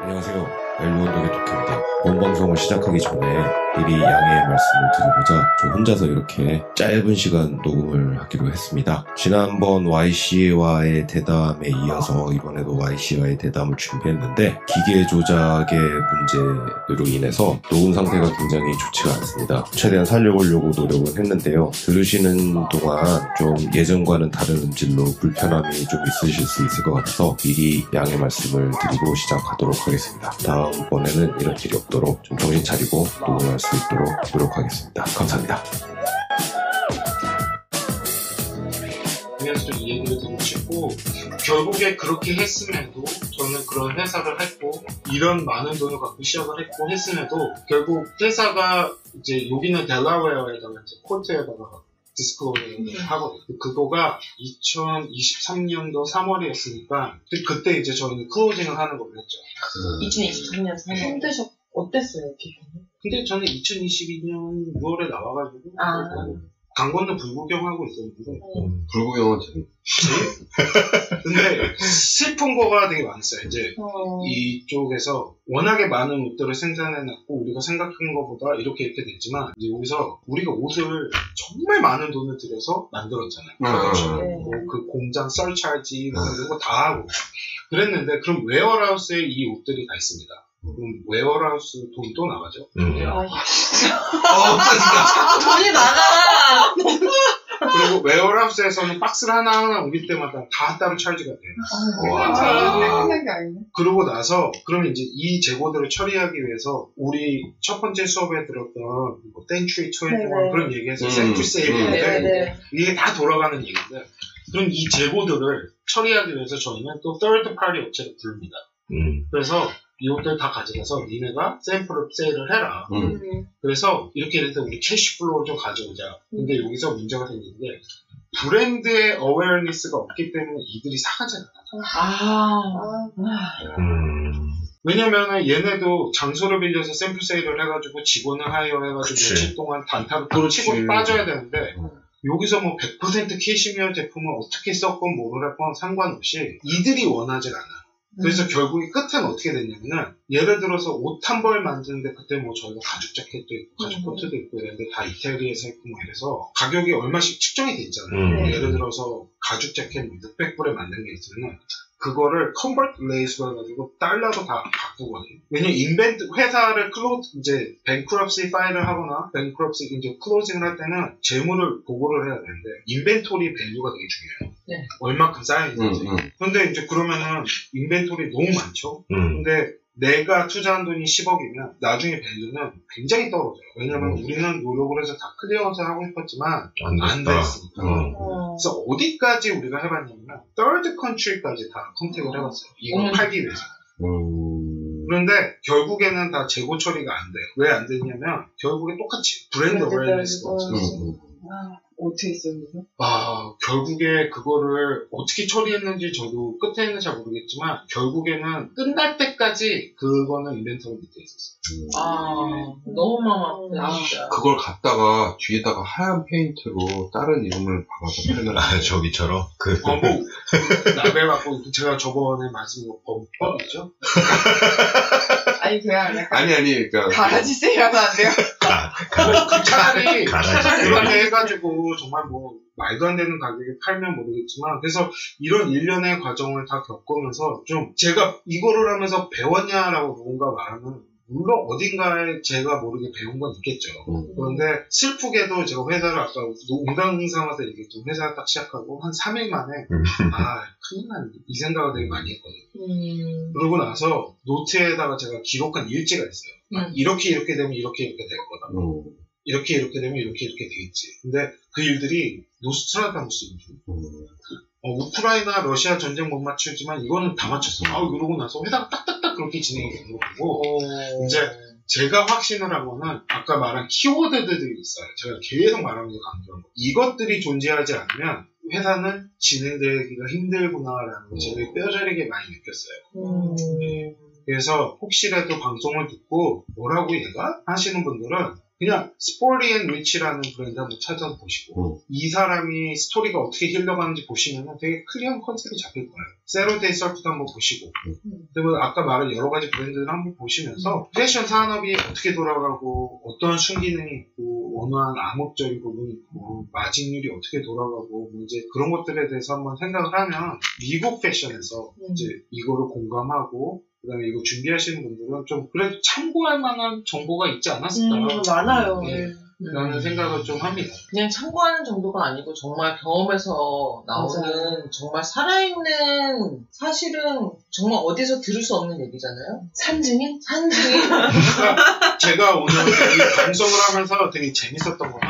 안녕하세요. 엘루언덕의 독해입니다. 본 방송을 시작하기 전에 미리 양해의 말씀을 드리고자 저 혼자서 이렇게 짧은 시간 녹음을 하기로 했습니다. 지난번 YC와의 대담에 이어서 이번에도 YC와의 대담을 준비했는데 기계 조작의 문제로 인해서 녹음 상태가 굉장히 좋지가 않습니다. 최대한 살려보려고 노력은 했는데요. 들으시는 동안 좀 예전과는 다른 음질로 불편함이 좀 있으실 수 있을 것 같아서 미리 양해 말씀을 드리고 시작하도록 하겠습니다. 다음번에는 이런 일이 없도록 좀 정신 차리고 녹음할 수 있도록 노력하겠습니다. 감사합니다. 그래서 이 얘기를 듣고 싶고, 결국에 그렇게 했음에도 저는 그런 회사를 했고 이런 많은 돈을 갖고 시작을 했고 했음에도 결국 회사가 이제 여기는 델라웨어에다가 이제 코트에다가 디스클로저를 하거든요. 그거가 2023년도 3월이었으니까 그때 이제 저희는 클로징을 하는 걸로 했죠. 2023년 3월. 어땠어요, 기분이? 근데 저는 2022년 6월에 나와가지고 강 건너 불구경하고 있었는데 불구경은 재밌. 근데 슬픈 거가 되게 많았어요. 이제 이쪽에서 워낙에 많은 옷들을 생산해놨고 우리가 생각한 것보다 이렇게 됐지만 이제 여기서 우리가 옷을 정말 많은 돈을 들여서 만들었잖아요. 뭐 그 공장 썰찰지 이런 거 다 하고 그랬는데 그럼 웨어하우스에 이 옷들이 다 있습니다. 그럼 웨어하우스 돈이 또 나가죠. 돈이 나가. 그리고 웨어하우스에서는 박스를 하나하나 옮길 때마다 다 따로 찰지가 돼요. 끝난 게 아니네. 그러고 나서 그러면 이제 이 재고들을 처리하기 위해서 우리 첫 번째 수업에 들었던 뭐 땡트리 21 그런 얘기해서 샘플 세이브인데 이게 다 돌아가는 얘기인데 그럼 이 재고들을 처리하기 위해서 저희는 또 third party 업체를 부릅니다. 그래서 이 옷들 다 가져가서 니네가 샘플을 세일을 해라. 그래서 이렇게 해서 우리 캐시플로우를 좀 가져오자. 근데 여기서 문제가 생긴 게 브랜드의 어웨어니스가 없기 때문에 이들이 사가잖아. 왜냐면은 얘네도 장소를 빌려서 샘플 세일을 해가지고 직원을 하이어해가지고 며칠 동안 단타로 치고 빠져야 되는데 여기서 뭐 100% 캐시미어 제품을 어떻게 썼건 뭐를 했건 상관없이 이들이 원하질 않아. 그래서 결국에 끝은 어떻게 됐냐면은 예를 들어서 옷 한 벌 만드는데 그때 뭐 저희가 가죽 자켓도 있고 가죽 코트도 있고 이런데 다 이태리에서 했고 뭐 이래서 가격이 얼마씩 측정이 돼 있잖아요. 예를 들어서 가죽 자켓 600불에 만든 게 있으면 그거를 컨버트 레이스로 해가지고 달러로 다 바꾸거든요. 왜냐면 회사를 이제 뱅크럽시 파일을 하거나 뱅크럽시 이제 클로징을 할 때는 재물을 보고를 해야 되는데 인벤토리 밸류가 되게 중요해요. 네. 얼마큼 쌓여있는지. 근데 이제 그러면은 인벤토리 너무 많죠. 근데 내가 투자한 돈이 10억이면 나중에 밸류는 굉장히 떨어져요. 왜냐면 우리는 노력을 해서 다 클리어해서 하고 싶었지만 안 됐으니까. 그래서 어디까지 우리가 해봤냐면 third country까지 다 컨택을 해봤어요. 이거 팔기 위해서. 그런데 결국에는 다 재고 처리가 안 돼요. 왜 안 됐냐면 결국에 똑같이 브랜드 어웨어니스가 없었어요. 어떻게 했었는데? 결국에 그거를 어떻게 처리했는지 저도 끝에는 잘 모르겠지만 결국에는 끝날 때까지 그거는 인벤토리 밑에 있었어요. 너무 마음 아프다. 그걸 갖다가 뒤에다가 하얀 페인트로 다른 이름을 박아서 팔면 저기처럼 나베 갖고 제가 저번에 말씀드린 범법이죠? 아니 그냥 약간 그러니까 가라지 세일하면 안 돼요? 차라리 그렇게 해가지고 정말 뭐 말도 안 되는 가격에 팔면 모르겠지만 그래서 이런 일련의 과정을 다 겪으면서 좀 제가 이거를 하면서 배웠냐라고 누군가 말하면 물론 어딘가에 제가 모르게 배운 건 있겠죠. 그런데 슬프게도 제가 회사를 아까 농담 삼아서 얘기했죠. 회사를 딱 시작하고 한 3일 만에 큰일 났네 이 생각을 되게 많이 했거든요. 그러고 나서 노트에다가 제가 기록한 일지가 있어요. 이렇게 되면 이렇게 될 거다. 이렇게 되면 이렇게 되겠지. 근데 그 일들이 노스트라다무스인 우크라이나 러시아 전쟁 못 맞추지만 이거는 다 맞췄어. 그러고 나서 회사가 딱딱딱 그렇게 진행이 되는 거고 이제 제가 확신을 한 거는 아까 말한 키워드들이 있어요. 제가 계속 말하면서 강조한 거. 이것들이 존재하지 않으면 회사는 진행되기가 힘들구나라는 걸 제가 뼈저리게 많이 느꼈어요. 그래서 혹시라도 방송을 듣고 뭐라고 얘가? 하시는 분들은 그냥 스포리 앤 리치라는 브랜드 한번 찾아보시고 이 사람이 스토리가 어떻게 흘러가는지 보시면 되게 클리어한 컨셉이 잡힐 거예요. 세로데이 서프도 한번 보시고 그리고 아까 말한 여러 가지 브랜드를 한번 보시면서 패션 산업이 어떻게 돌아가고 어떤 순기능이 있고 원활한 암흑적인 부분이 있고 마진율이 어떻게 돌아가고 이제 그런 것들에 대해서 한번 생각을 하면 미국 패션에서 이제 이거를 공감하고 그다음에 이거 준비하시는 분들은 좀 그래도 참고할 만한 정보가 있지 않았을까 많아요. 라는 생각을 좀 합니다. 그냥 참고하는 정도가 아니고 정말 경험에서 나오는 맞아요. 정말 살아있는 사실은 정말 어디서 들을 수 없는 얘기잖아요. 산증인? 산증인. 그러니까 제가 오늘 이 방송을 하면서 되게 재밌었던 거는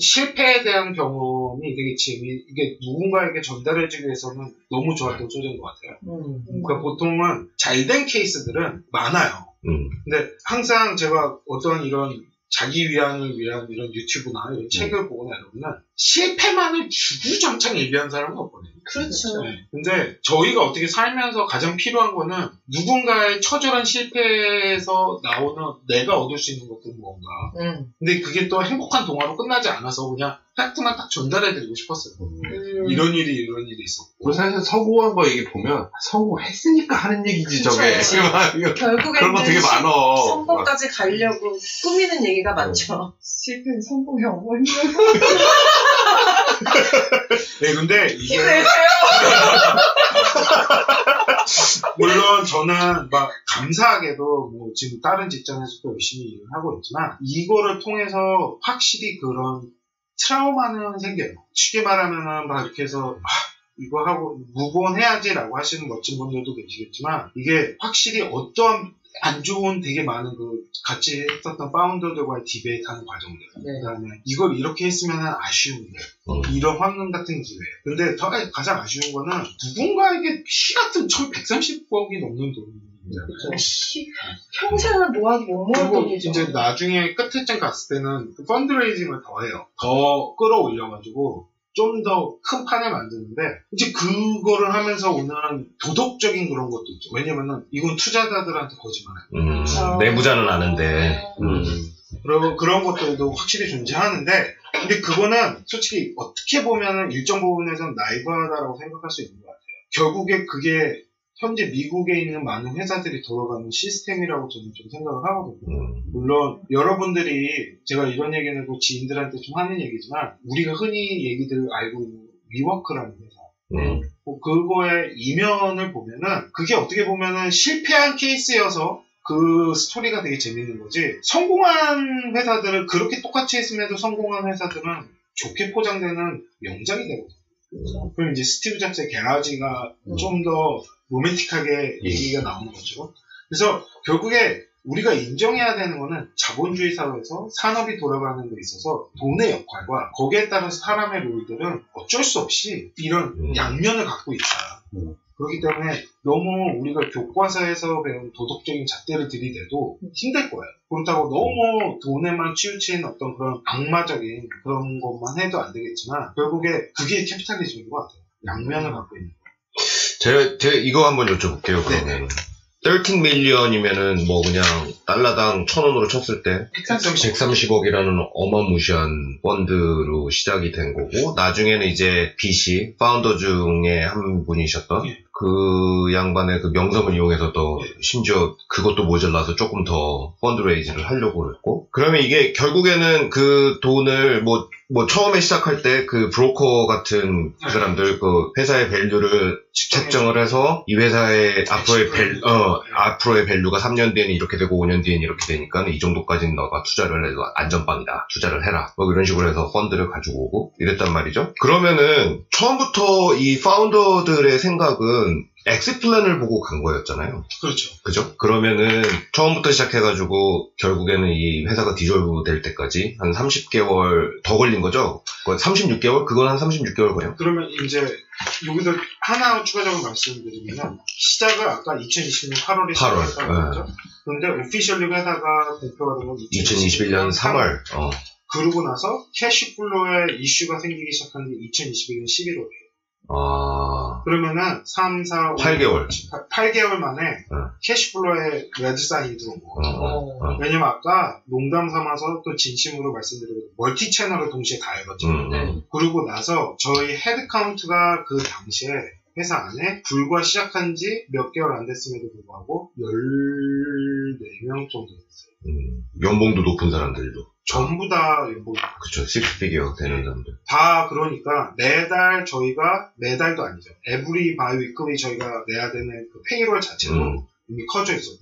실패에 대한 경험이 되게 이게 누군가에게 전달해주기 위해서는 너무 좋았던 소재인 것 같아요. 그러니까 보통은 잘된 케이스들은 많아요. 근데 항상 제가 어떤 이런 자기 위안을 위한 이런 유튜브나 이런 책을 보거나 이러면 실패만을 주구장창 얘기하는 사람은 없거든요. 그렇죠. 네. 근데 저희가 어떻게 살면서 가장 필요한 거는 누군가의 처절한 실패에서 나오는 내가 얻을 수 있는 것들은 뭔가. 근데 그게 또 행복한 동화로 끝나지 않아서 그냥 팩트만 딱 전달해드리고 싶었어요. 이런 일이 있었고. 사실 성공한 거 얘기 보면 성공했으니까 하는 얘기지 저게. 결국에는 그런 거 되게 많어. 성공까지 가려고 꾸미는 얘기가 많죠. 실패는 성공의 어머니라고. 네, 근데 이게 힘내세요. 물론 저는 막 감사하게도 뭐 지금 다른 직장에서도 열심히 일을 하고 있지만 이거를 통해서 확실히 그런 트라우마는 생겨요. 쉽게 말하면은 막 이렇게 해서 이거 하고 무브온 해야지라고 하시는 멋진 분들도 계시겠지만 이게 확실히 어떤 안 좋은 되게 많은 그 같이 했었던 파운더들과의 디베이트하는 과정들. 그다음에 이걸 이렇게 했으면 아쉬운데 이런 환경 같은 기회. 근데 더 가장 아쉬운 거는 누군가에게 피 같은 130억이 넘는 돈이잖아요. 평생을 모아도 못 모을 그리고 돈이죠. 이제 나중에 끝에쯤 갔을 때는 그 펀드레이징을 더 해요. 더 끌어올려가지고 좀 더 큰 판을 만드는데 이제 그거를 하면서 오는 도덕적인 그런 것도 있죠. 왜냐면은 이건 투자자들한테 거짓말해요. 내부자는 아는데. 그리고 그런 것들도 확실히 존재하는데 근데 그거는 솔직히 어떻게 보면은 일정 부분에서는 나이브하다라고 생각할 수 있는 것 같아요. 결국에 그게 현재 미국에 있는 많은 회사들이 돌아가는 시스템이라고 저는 좀 생각을 하거든요. 물론 여러분들이 제가 이런 얘기는 또 지인들한테 좀 하는 얘기지만 우리가 흔히 얘기들 알고 있는 위워크라는 회사 그거의 이면을 보면은 그게 어떻게 보면은 실패한 케이스여서 그 스토리가 되게 재밌는 거지 성공한 회사들은 그렇게 똑같이 했음에도 성공한 회사들은 좋게 포장되는 명작이 되거든요. 그럼 이제 스티브 잡스의 게라지가 좀 더 로맨틱하게 얘기가 나오는 거죠. 그래서 결국에 우리가 인정해야 되는 거는 자본주의 사회에서 산업이 돌아가는 데 있어서 돈의 역할과 거기에 따라서 사람의 롤들은 어쩔 수 없이 이런 양면을 갖고 있다. 그렇기 때문에 너무 우리가 교과서에서 배운 도덕적인 잣대를 들이대도 힘들 거예요. 그렇다고 너무 돈에만 치우친 어떤 그런 악마적인 그런 것만 해도 안 되겠지만 결국에 그게 캐피탈리즘인 것 같아요. 양면을 갖고 있는 거. 제가 이거 한번 여쭤볼게요. 그러면 13 밀리언이면은 뭐 그냥 달러당 1,000원으로 쳤을 때 130억이라는 어마무시한 펀드로 시작이 된 거고 나중에는 이제 BC 파운더 중에 한 분이셨던 그 양반의 그 명성을 이용해서 또 심지어 그것도 모자라서 조금 더 펀드레이즈를 하려고 그랬고 그러면 이게 결국에는 그 돈을 뭐 처음에 시작할 때 그 브로커 같은 그 사람들 그 회사의 밸류를 책정을 해서 이 회사의 앞으로의 밸류가 3년 뒤에는 이렇게 되고 5년 뒤에는 이렇게 되니까 이 정도까지는 너가 투자를 해도 안전빵이다. 투자를 해라. 뭐 이런 식으로 해서 펀드를 가지고 오고 이랬단 말이죠. 그러면은 처음부터 이 파운더들의 생각은 엑스 플랜을 보고 간 거였잖아요. 그렇죠. 그죠? 그러면은 처음부터 시작해가지고 결국에는 이 회사가 디졸브 될 때까지 한 30개월 더 걸린 거죠? 36개월? 그건 한 36개월 걸려요? 그러면 이제 여기서 하나 추가적으로 말씀드리면 시작을 아까 2020년 8월에 시작했다는 거죠. 그런데 오피셜리 회사가 공표가 된 건 2021년 3월. 그러고 나서 캐시플로의 이슈가 생기기 시작한 게 2021년 11월이에요. 그러면은 3, 4, 5, 8개월. 8개월 만에 캐시플로에 레드사인이 들어온 거죠. 왜냐면 아까 농담 삼아서 또 진심으로 말씀드리고 멀티 채널을 동시에 다 열었죠. 그러고 나서 저희 헤드카운트가 그 당시에 회사 안에 불과 시작한 지 몇 개월 안 됐음에도 불구하고 14명 정도 됐어요. 연봉도 높은 사람들도. 전부 다 연봉이. 그쵸, 6피겨 되는 사람들. 다 그러니까 매달 저희가, 매달도 아니죠. 에브리 바이위클리 저희가 내야 되는 그 페이롤 자체도 이미 커져 있었고,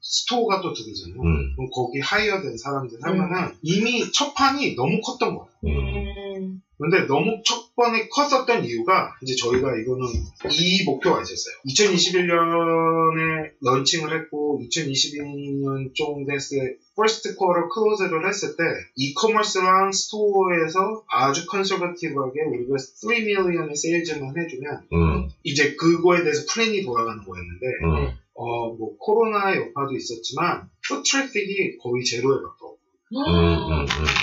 스토어가 또 두 개잖아요. 그럼 거기 하이어된 사람들 하면은 이미 첫 판이 너무 컸던 거예요. 근데 너무 첫 번에 컸었던 이유가 이제 저희가 이거는 이 목표가 있었어요. 2021년에 런칭을 했고 2022년 좀 됐을 때 퍼스트 쿼터 클로즈를 했을 때 이커머스랑 스토어에서 아주 컨서버티브하게 우리가 3 밀리언의 세일즈만 해주면 이제 그거에 대해서 플랜이 돌아가는 거였는데 뭐 코로나 여파도 있었지만 풋 트래픽이 거의 제로에 가까워.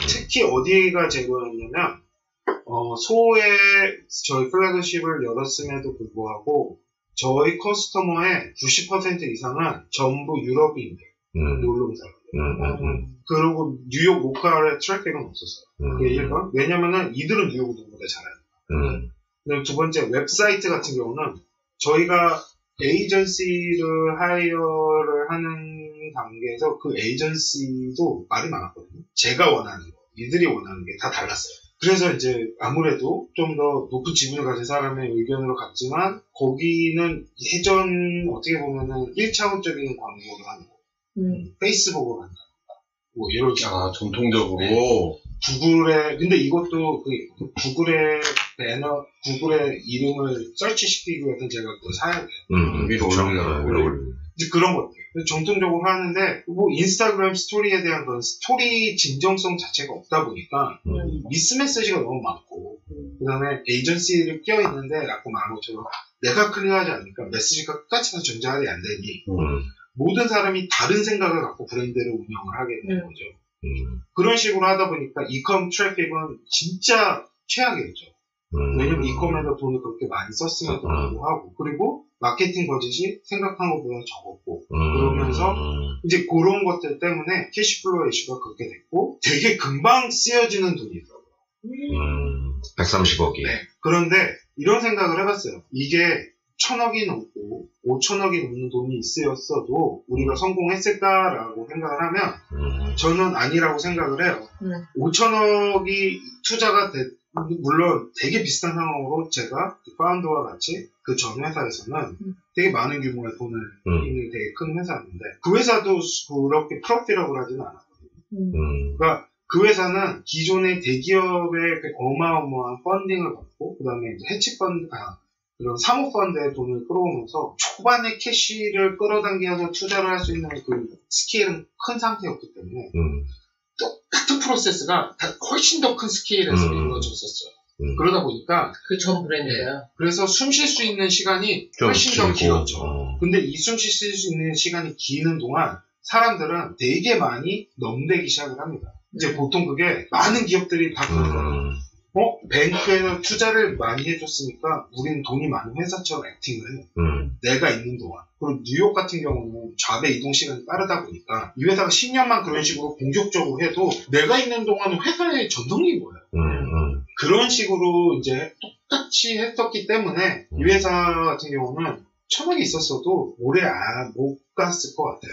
특히 어디가 제로였냐면 소에 저희 플래그십을 열었음에도 불구하고 저희 커스터머의 90% 이상은 전부 유럽인들, 놀러 온 사람들. 그리고 뉴욕 로컬의 트래픽은 없었어요. 그게 1번. 왜냐면은 이들은 뉴욕을 누구보다 잘해요. 그리고 두 번째, 웹사이트 같은 경우는 저희가 에이전시를 하이어를 하는 단계에서 그 에이전시도 말이 많았거든요. 제가 원하는 거, 이들이 원하는 게 다 달랐어요. 그래서 이제 아무래도 좀 더 높은 지분을 가진 사람의 의견으로 갔지만 거기는 예전 어떻게 보면은 1차원적인 광고를 하는 거. 페이스북으로 한다. 뭐 이런 식으로. 전통적으로. 구글에, 근데 이것도 구글의 배너, 구글의 이름을 설치시키기 위해서 제가 그걸 사야 돼요. 위로 올리려고. 이제 그런 것들. 정통적으로 하는데, 뭐, 인스타그램 스토리에 대한 그런 스토리 진정성 자체가 없다 보니까, 미스 메시지가 너무 많고, 그 다음에 에이전시를 끼어있는데, 아까 말한 것처럼, 내가 클리어하지 않으니까 메시지가 끝까지 다 전달이 안 되니, 모든 사람이 다른 생각을 갖고 브랜드를 운영을 하게 되는 거죠. 그런 식으로 하다 보니까, 이컴 트래픽은 진짜 최악이었죠. 왜냐면 이컴에다 돈을 그렇게 많이 썼음에도 불구하고, 그리고 마케팅 버짓이 생각한 것보다 적었고, 그러면서 이제 그런 것들 때문에 캐시플로우 이슈가 그렇게 됐고, 되게 금방 쓰여지는 돈이 있더라고요. 130억이. 네. 그런데 이런 생각을 해봤어요. 이게 1,000억이 넘고 5,000억이 넘는 돈이 있었어도 우리가 성공했을까라고 생각을 하면 저는 아니라고 생각을 해요. 5,000억이 투자가 물론 되게 비슷한 상황으로 제가 파운드와 같이 그 전 회사에서는 되게 많은 규모의 돈을 있는 되게 큰 회사였는데 그 회사도 그렇게 프로필업을 하지는 않았거든요. 그러니까 그 회사는 기존의 대기업의 그 어마어마한 펀딩을 받고 그 다음에 이제 해치펀드, 그런 사모펀드에 돈을 끌어오면서 초반에 캐시를 끌어당겨서 투자를 할 수 있는 그 스케일은 큰 상태였기 때문에 똑같은 프로세스가 훨씬 더 큰 스케일에서 이루어졌었어요. 그러다 보니까 그 전 브랜드가요. 그래서 숨 쉴 수 있는 시간이 훨씬 더 길었죠. 근데 이 숨 쉴 수 있는 시간이 기는 동안 사람들은 되게 많이 넘대기 시작을 합니다. 이제 보통 그게 많은 기업들이 다 그런 거예요. 뱅크에서 투자를 많이 해줬으니까 우리는 돈이 많은 회사처럼 액팅을 해요. 내가 있는 동안. 그리고 뉴욕 같은 경우는 좌배 이동 시간이 빠르다 보니까 이 회사가 10년만 그런 식으로 공격적으로 해도 내가 있는 동안은 회사의 전성기인 거예요. 그런 식으로 이제 똑같이 했었기 때문에 이 회사 같은 경우는 1,000억이 있었어도 오래 못 갔을 것 같아요.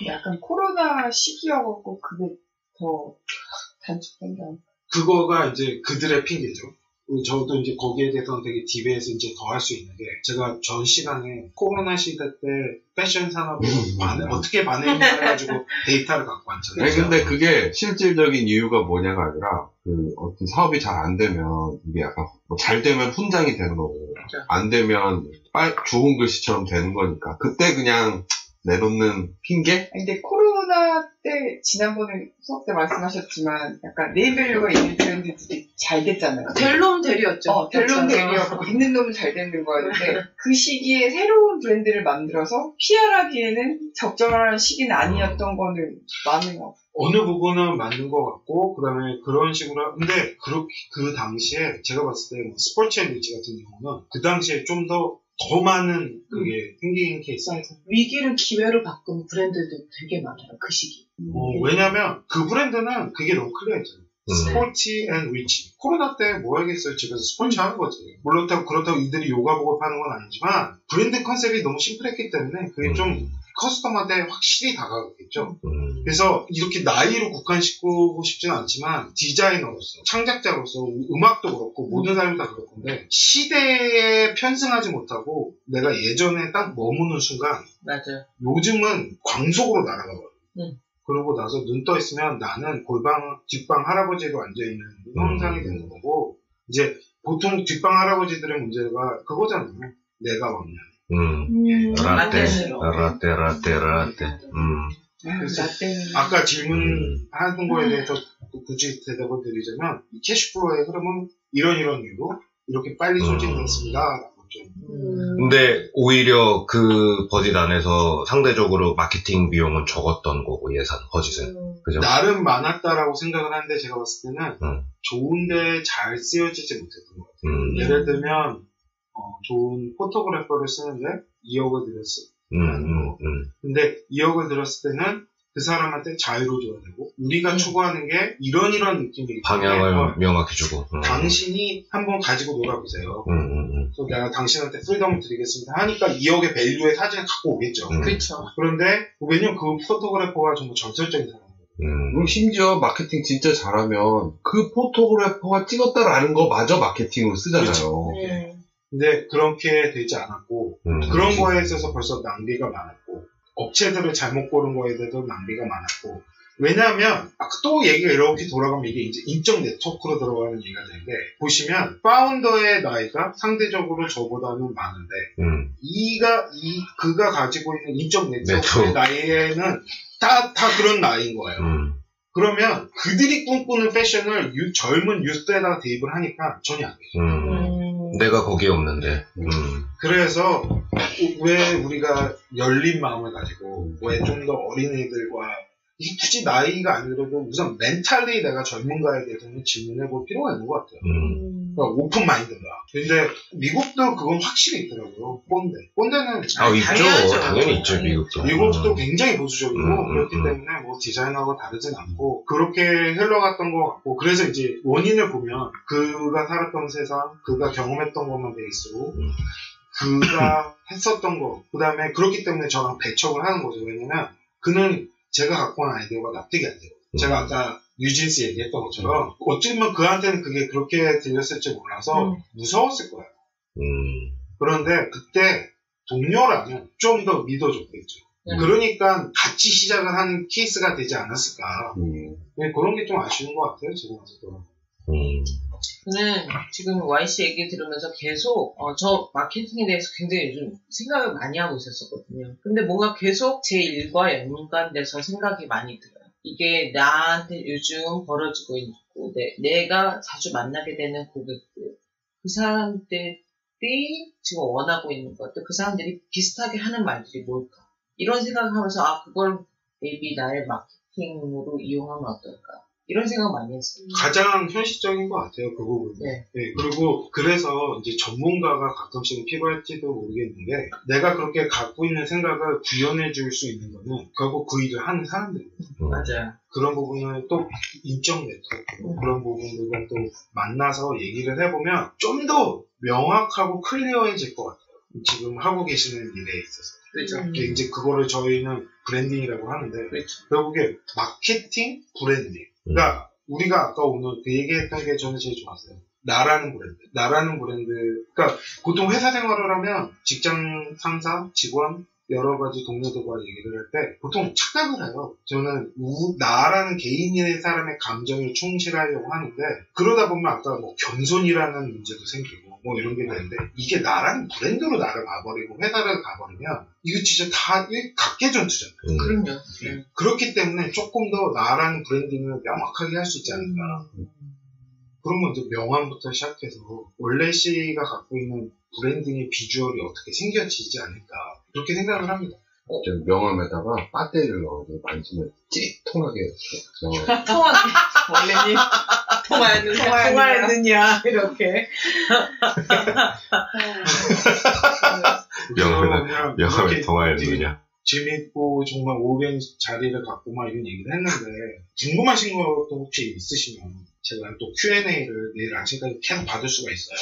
약간 코로나 시기여갖고 그게 더 단축된 게 아닐까. 그거가 이제 그들의 핑계죠. 저도 이제 거기에 대해서는 되게 딥에서 이제 더 할 수 있는 게 제가 전 시간에 코로나 시대 때 패션 산업이 어떻게 반응했냐 해가지고 데이터를 갖고 왔잖아요. 아니, 근데 그게 실질적인 이유가 뭐냐가 아니라 그 어떤 사업이 잘 안 되면 이게 약간 잘 되면 훈장이 되는 거고 안 되면 좋은 글씨처럼 되는 거니까 그때 그냥 내놓는 핑계? 근데 코로나 코로나 때 지난번에 수업 때 말씀하셨지만 약간 네임밸류가 있는 브랜드들이 잘 됐잖아요. 델롬 델이었죠. 델롬 델이었고 있는 놈은 잘 되는 거였는데 그 시기에 새로운 브랜드를 만들어서 PR하기에는 적절한 시기는 아니었던 거는 많은 것 같아요. 어느 부분은 맞는 것 같고, 그 다음에 그런 식으로, 근데 그 당시에 제가 봤을 때 뭐 스포츠 앤리치 같은 경우는 그 당시에 좀 더 많은 그게 생긴 케이스. 위기를 기회로 바꾼 브랜드도 되게 많아요. 그 시기. 왜냐면 그 브랜드는 그게 너무 클리어했잖아요. 스포츠 앤 리치. 코로나 때 뭐 하겠어요? 집에서 스포츠 하는 거지. 물론 그렇다고 이들이 요가복을 파는 건 아니지만 브랜드 컨셉이 너무 심플했기 때문에 그게 좀 커스텀한테 확실히 다가갔겠죠. 그래서 이렇게 나이로 국한시키고 싶지는 않지만 디자이너로서, 창작자로서, 음악도 그렇고 모든 사람이 다 그럴 건데 시대에 편승하지 못하고 내가 예전에 딱 머무는 순간 맞아요. 요즘은 광속으로 날아가거든요. 그러고 나서 눈 떠 있으면 나는 뒷방 할아버지로 앉아있는 형상이 되는 거고, 이제 보통 뒷방 할아버지들의 문제가 그거잖아요. 내가 왕년. 라떼. 그래서 아까 질문하는 거에 대해서 굳이 대답을 드리자면, 이 캐시플로의 흐름은 이런 이유로 이렇게 빨리 소진됐습니다. 근데 오히려 그 버짓 안에서 상대적으로 마케팅 비용은 적었던 거고, 예산 버짓은. 그죠? 나름 많았다라고 생각을 하는데 제가 봤을 때는 좋은데 잘 쓰여지지 못했던 것 같아요. 예를 들면 좋은 포토그래퍼를 쓰는데 2억을 들였어요. 근데 2억을 들었을 때는 그 사람한테 자유를 줘야 되고, 우리가 추구하는 게 이런 느낌이기 때문에 방향을 명확히 주고, 당신이 한번 가지고 놀아보세요. 그래서 내가 당신한테 프리덤을 드리겠습니다 하니까 2억의 밸류의 사진을 갖고 오겠죠. 그렇죠. 그런데 왜냐면 그 포토그래퍼가 정말 전설적인 사람이거든요. 그리고 심지어 마케팅 진짜 잘하면 그 포토그래퍼가 찍었다라는 거 마저 마케팅으로 쓰잖아요. 그렇죠. 근데 그렇게 되지 않았고, 그런 거에 있어서 벌써 낭비가 많았고, 업체들을 잘못 고른 거에 대해서 낭비가 많았고, 왜냐하면 아까 또 얘기가 이렇게 돌아가면 이게 이제 인적 네트워크로 들어가는 얘기가 되는데, 보시면 파운더의 나이가 상대적으로 저보다는 많은데 그가 가지고 있는 인적 네트워크의 나이에는 다 그런 나이인 거예요. 그러면 그들이 꿈꾸는 패션을 젊은 유스에다가 대입을 하니까 전혀 안 되죠. 내가 거기에 없는데. 그래서 왜 우리가 열린 마음을 가지고 왜 좀 더 어린이들과, 이게 굳이 나이가 아니더라도 우선 멘탈리 내가 전문가에 대해서는 질문해 볼 필요가 있는 것 같아요. 그러니까 오픈 마인드가. 근데 미국도 그건 확실히 있더라고요. 꼰대는 있죠. 당연히 있죠, 미국도. 미국도 굉장히 보수적이고 그렇기 때문에 뭐 디자인하고 다르진 않고 그렇게 흘러갔던 것 같고, 그래서 이제 원인을 보면 그가 살았던 세상, 그가 경험했던 것만 베이스로 그가 했었던 거, 그 다음에 그렇기 때문에 저랑 배척을 하는 거죠. 왜냐면 그는 제가 갖고 온 아이디어가 납득이 안 돼요. 제가 아까 뉴진스 얘기했던 것처럼 어쩌면 그한테는 그게 그렇게 들렸을지 몰라서 무서웠을 거예요. 그런데 그때 동료라면 좀 더 믿어줬겠죠. 그러니까 같이 시작을 하는 케이스가 되지 않았을까. 그런 게 좀 아쉬운 것 같아요, 지금 와서. 저는 지금 YC 얘기 들으면서 계속 저 마케팅에 대해서 굉장히 요즘 생각을 많이 하고 있었거든요. 근데 뭔가 계속 제 일과 연관돼서 생각이 많이 들어요. 이게 나한테 요즘 벌어지고 있고 내가 자주 만나게 되는 고객들, 그 사람들이 지금 원하고 있는 것들, 그 사람들이 비슷하게 하는 말들이 뭘까, 이런 생각을 하면서 그걸 maybe 나의 마케팅으로 이용하면 어떨까, 이런 생각 많이 했어요. 가장 현실적인 것 같아요, 그 부분이. 네. 그리고 그래서 이제 전문가가 가끔씩은 필요할지도 모르겠는데, 내가 그렇게 갖고 있는 생각을 구현해 줄 수 있는 거는 결국 그 일을 하는 사람들이거든요. 맞아요. 그런 부분은 또 인적 네트워크, 그런 부분들과 또 만나서 얘기를 해보면 좀 더 명확하고 클리어해질 것 같아요. 지금 하고 계시는 일에 있어서. 그렇죠. 이제 그거를 저희는 브랜딩이라고 하는데, 그렇죠. 결국에 마케팅, 브랜딩. 그러니까 우리가 아까 오늘 그 얘기했던 게 저는 제일 좋았어요. 나라는 브랜드. 그러니까 보통 회사 생활을 하면 직장 상사, 직원 여러 가지 동료들과 얘기를 할 때 보통 착각을 해요. 저는 나라는 개인의 사람의 감정에 충실하려고 하는데 그러다 보면 아까 뭐 겸손이라는 문제도 생기고 뭐 이런 게 되는데 이게 나라는 브랜드로 나를 가버리고 회사를 가버리면 이거 진짜 다 각계전투잖아요. 그럼요. 그렇기 때문에 조금 더 나라는 브랜딩을 명확하게 할 수 있지 않을까. 그러면 이제 명함부터 시작해서 원래 씨가 갖고 있는 브랜딩의 비주얼이 어떻게 생겨지지 않을까 그렇게 생각을 합니다. 명함에다가 배터리를 넣어서 만지면 찌릿통하게 원래님 통화했느냐 이렇게 명함에 통화했느냐. 재밌고 정말 오랜 자리를 갖고 막 이런 얘기를 했는데 궁금하신 것도 혹시 있으시면 제가 또 Q&A를 내일 아침까지 계속 받을 수가 있어요.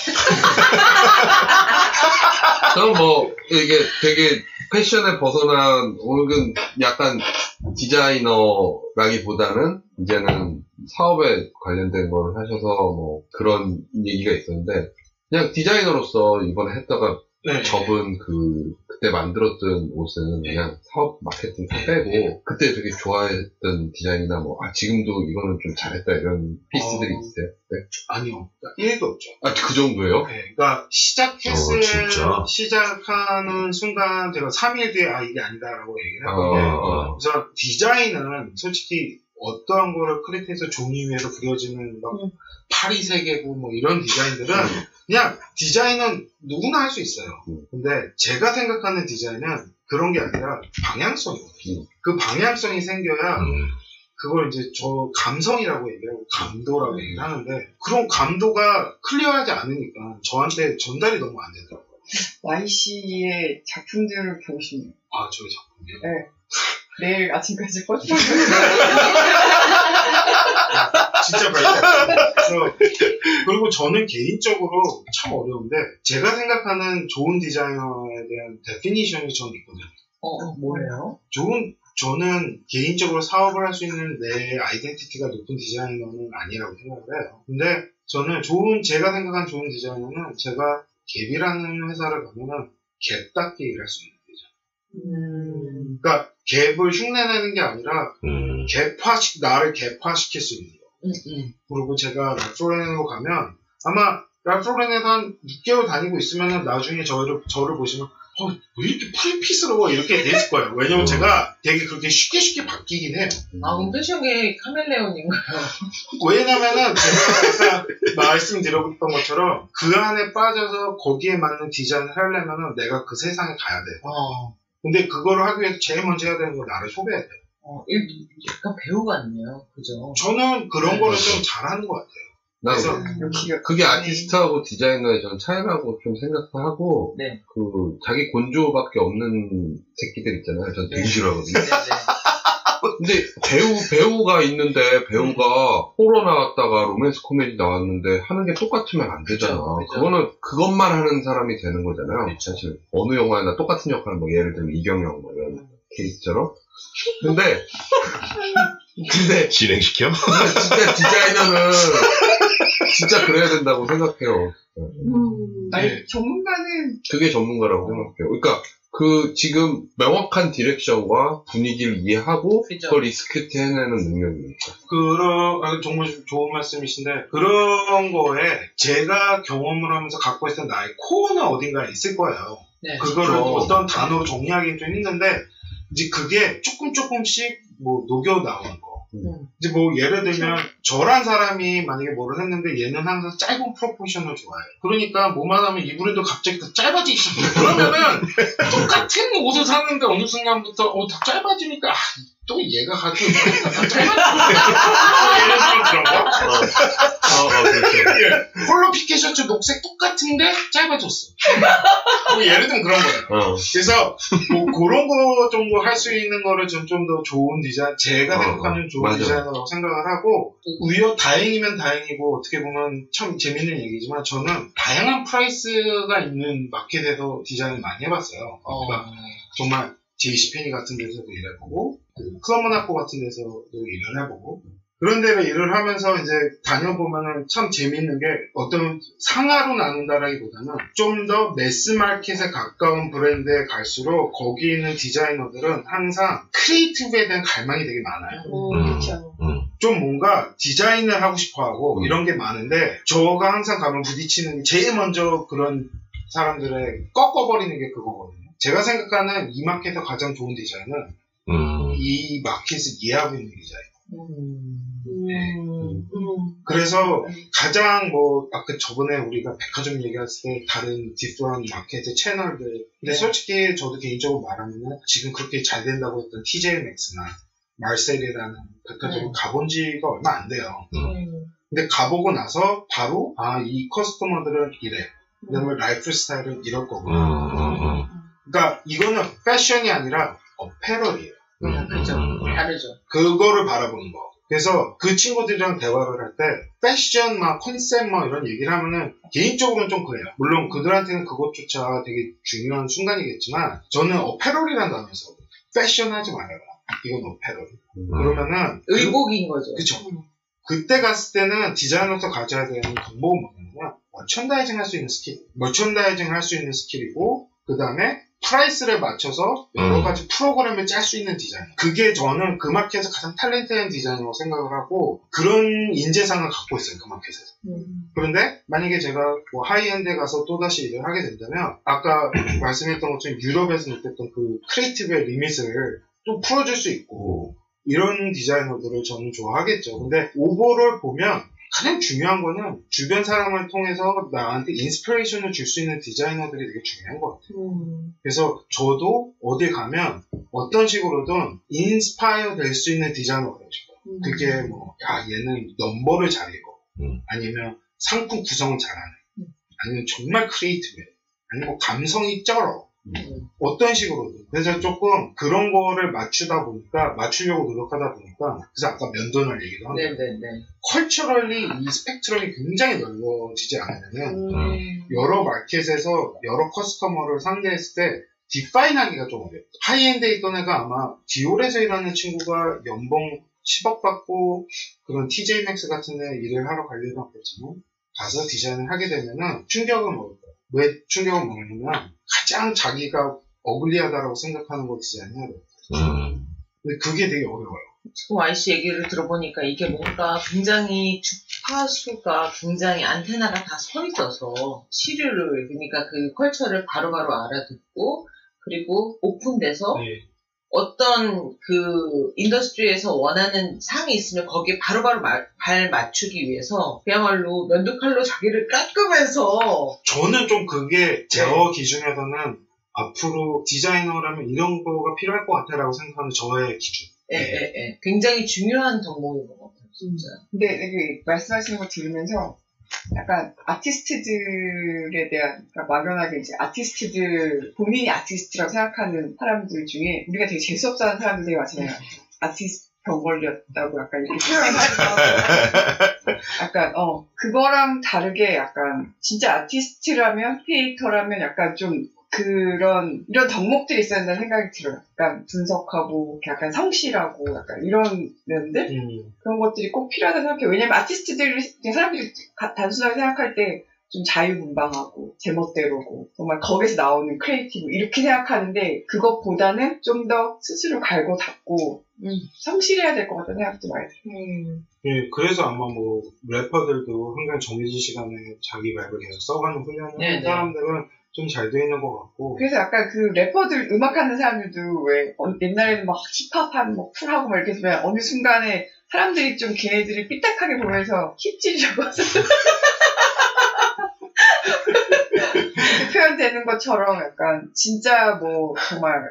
저는 뭐 이게 되게 패션에 벗어난 혹은 약간 디자이너라기보다는 이제는 사업에 관련된 걸 하셔서 뭐 그런 얘기가 있었는데 그냥 디자이너로서 이번에 했다가 접은 그때 만들었던 옷은 그냥 사업 마케팅 다 빼고 그때 되게 좋아했던 디자인이나 뭐 지금도 이거는 좀 잘했다 이런 피스들이 있어요? 네. 아니요. 1도 없죠. 그 정도예요? 네. 그러니까 시작하는 순간 제가 3일 뒤에 이게 아니다라고 얘기를 했거든요. 그래서 디자인은 솔직히 어떠한 거를 크리에이트해서 종이 위에서 그려지는 막 파리세계고 뭐 이런 디자인들은 그냥 디자인은 누구나 할 수 있어요. 근데 제가 생각하는 디자인은 그런 게 아니라 방향성이거든요. 그 방향성이 생겨야 그걸 이제 저 감성이라고 얘기하고 감도라고 얘기하는데 그런 감도가 클리어하지 않으니까 저한테 전달이 너무 안 되더라고요. YC의 작품들을 보고 싶네요. 저희 작품이요? 네. 내일 아침까지 버텨. 진짜 별거 없어요. 그리고 저는 개인적으로 참 어려운데 제가 생각하는 좋은 디자이너에 대한 데피니션이 저는 있거든요. 뭐예요? 저는 개인적으로 사업을 할 수 있는 내 아이덴티티가 높은 디자이너는 아니라고 생각을 해요. 근데 저는 제가 생각한 좋은 디자이너는 제가 갭이라는 회사를 가면은 갭답게 일할 수 있는 디자이너. 그러니까 갭을 흉내내는 게 아니라 나를 갭화시킬 수 있는 거. 그리고 제가 랄프로렌으로 가면 아마 랄프로렌에서 한 6개월 다니고 있으면 나중에 저를 보시면 왜 이렇게 프리피스러워 이렇게 됐을 거예요. 왜냐면 제가 되게 그렇게 쉽게 바뀌긴 해요. 은두시 게 카멜레온인가요? 왜냐면은 제가 아까 말씀드렸던 것처럼 그 안에 빠져서 거기에 맞는 디자인을 하려면은 내가 그 세상에 가야 돼. 근데 그거를 하기 위해서 제일 먼저 해야 되는 건 나를 소개해야 돼. 약간 배우 같네요. 그죠? 저는 그런 거를 좀 잘하는 것 같아요. 그래서 그게 아티스트하고 디자이너의 전 차이라고 좀 생각하고 자기 곤조밖에 없는 새끼들 있잖아요. 전 되게 싫어하거든요. 근데 배우가 있는데 배우가 호러 나왔다가 로맨스 코미디 나왔는데 하는 게 똑같으면 안 되잖아. 그거는 그것만 하는 사람이 되는 거잖아요. 사실 어느 영화에나 똑같은 역할을 뭐 예를 들면 이경영 뭐 이런 케이스처럼. 근데 진행시켜? 진짜 디자이너는 진짜 그래야 된다고 생각해요. 전문가는 그게 전문가라고 생각해요. 그러니까 지금 명확한 디렉션과 분위기를 이해하고 그걸 리스크트 해내는 능력이니까. 정말 좋은 말씀이신데 그런 거에 제가 경험을 하면서 갖고 있던 나의 코어는 어딘가에 있을 거예요. 그거를 어떤 단어로 정리하기는 좀 힘든데 이제 그게 조금씩 뭐 녹여 나오는 거. 이제 뭐 예를 들면 저란 사람이 만약에 뭐를 했는데 얘는 항상 짧은 프로포션을 좋아해요. 그러니까 뭐만 하면 이 브랜드 갑자기 다 짧아지기 시작해요. 그러면은 똑같은 옷을 샀는데 어느 순간부터 다 짧아지니까 또 얘가 가지고 있으니까 다 짧아지니까 예를 들면 그런 거. 그렇죠. 폴로 피켓 셔츠 녹색 똑같은데 짧아졌어. 뭐 예를 들면 그런 거예요. 그래서 뭐 그런 거 정도 할 수 있는 거를 좀 더 좋은 디자인, 제가 생각하는 좋은 디자이너라고 생각을 하고 다행이면 다행이고 어떻게 보면 참 재밌는 얘기지만 저는 다양한 프라이스가 있는 마켓에서 디자인을 많이 해봤어요. 그러니까 정말 JCPenney 같은 데서도 일해보고 클럽 모나코 같은 데서도 일을 해보고 그런 데를 일을 하면서 이제 다녀보면은 참 재밌는 게 어떤 상하로 나눈다라기보다는 좀 더 매스마켓에 가까운 브랜드에 갈수록 거기 있는 디자이너들은 항상 크리에이티브에 대한 갈망이 되게 많아요. 그렇죠. 좀 뭔가 디자인을 하고 싶어 하고 이런 게 많은데 저가 항상 가면 부딪히는 게 제일 먼저 그런 사람들의 꺾어버리는 게 그거거든요. 제가 생각하는 이 마켓에서 가장 좋은 디자인은 이 마켓을 이해하고 있는 디자인. 그래서 가장 아까 저번에 우리가 백화점 얘기했을 때 다른 디프런 마켓의 채널들. 근데 솔직히 저도 개인적으로 말하면 지금 그렇게 잘 된다고 했던 TJ 맥스나 말셀이라는 백화점을 가본 지가 얼마 안 돼요. 근데 가보고 나서 바로 이 커스터머들은 이래. 그다음에 라이프 스타일은 이럴 거구나. 그러니까 이거는 패션이 아니라 어페럴이에요. 그렇죠. 다르죠. 그거를 바라보는 거. 그래서 그 친구들이랑 대화를 할 때 패션, 컨셉 이런 얘기를 하면은 개인적으로는 좀 그래요. 물론 그들한테는 그것조차 되게 중요한 순간이겠지만 저는 어페럴이라는 단어에서 패션 하지 말아라. 이건 어페럴. 그러면은 의복인 거죠. 그쵸. 그때 갔을 때는 디자이너로서 가져야 되는 덕목은 뭐냐면 머천다이징 할 수 있는 스킬. 머천다이징 할 수 있는 스킬이고 그 다음에 프라이스를 맞춰서 여러 가지 프로그램을 짤 수 있는 디자이너. 그게 저는 그 마켓에서 가장 탤런트한 디자이너라고 생각을 하고 그런 인재상을 갖고 있어요. 그 마켓에서. 그런데 만약에 제가 하이엔드에 가서 또다시 일을 하게 된다면 아까 말씀했던 것처럼 유럽에서 느꼈던 그 크리에이티브의 리밋을 또 풀어줄 수 있고 이런 디자이너들을 저는 좋아하겠죠. 근데 오버를 보면 가장 중요한 거는 주변 사람을 통해서 나한테 인스피레이션을 줄 수 있는 디자이너들이 되게 중요한 것 같아요. 그래서 저도 어디 가면 어떤 식으로든 인스파이어 될 수 있는 디자이너가 되고 싶어요. 그게 얘는 넘버를 잘 읽어. 아니면 상품 구성을 잘하네. 아니면 정말 크리에이티브해. 아니면 감성이 쩔어. 어떤 식으로든. 그래서 조금 그런 거를 맞추려고 노력하다 보니까, 그래서 아까 면도날 얘기도 한 거예요. 컬처럴리 이 스펙트럼이 굉장히 넓어지지 않으면, 여러 마켓에서 여러 커스터머를 상대했을 때, 디파인하기가 좀 어려워요. 하이엔드에 있던 애가 아마 디올에서 일하는 친구가 연봉 10억 받고, 그런 TJ 맥스 같은 데 일을 하러 갈 일은 없겠지만, 가서 디자인을 하게 되면은 충격은 먹을 거예요. 왜 충격을 먹냐면 가장 자기가 어글리하다라고 생각하는 거 디자인해야 돼요. 근데 그게 되게 어려워요. 지금 YC 얘기를 들어보니까 이게 뭔가 굉장히 주파수가 굉장히 안테나가 다 서 있어서 시류를 그러니까 그 컬처를 바로바로 알아듣고 그리고 오픈돼서 어떤 그 인더스트리에서 원하는 상이 있으면 거기에 바로바로 발 맞추기 위해서 그야말로 면도칼로 자기를 깎으면서 저는 좀 그게 제 기준에서는 앞으로 디자이너라면 이런 거가 필요할 것 같아라고 생각하는 저의 기준. 굉장히 중요한 덕목인 것 같아요, 진짜. 근데 이게 말씀하시는 거 들으면서 약간 아티스트들에 대한, 그러니까 막연하게 이제 아티스트들, 본인이 아티스트라고 생각하는 사람들 중에 우리가 되게 재수없어 하는 사람들 되게 많잖아요. 아티스트 병 걸렸다고 약간 이렇게 표현하기도 하고. 약간, 그거랑 다르게 약간, 진짜 아티스트라면, 크리에이터라면 약간 좀 이런 덕목들이 있어야 된다는 생각이 들어요. 약간 분석하고, 약간 성실하고, 약간 이런 면들? 그런 것들이 꼭 필요하다고 생각해요. 왜냐면 사람들이 단순하게 생각할 때 좀 자유분방하고, 제멋대로고, 정말 거기서 나오는 크리에이티브, 이렇게 생각하는데, 그것보다는 좀 더 스스로 갈고 닦고, 성실해야 될 것 같다는 생각도 많이 들어요. 그래서 아마 래퍼들도 항상 정해진 시간에 자기 랩을 계속 써가는 훈련을 하는 사람들은 좀 잘 돼 있는 것 같고. 그래서 약간 그 래퍼들, 음악하는 사람들도 왜, 옛날에는 막 힙합한 쿨하고 막 이렇게 했으면 어느 순간에 사람들이 좀 걔네들이 삐딱하게 보면서 힙질이라고 하서 표현되는 것처럼 약간 진짜 정말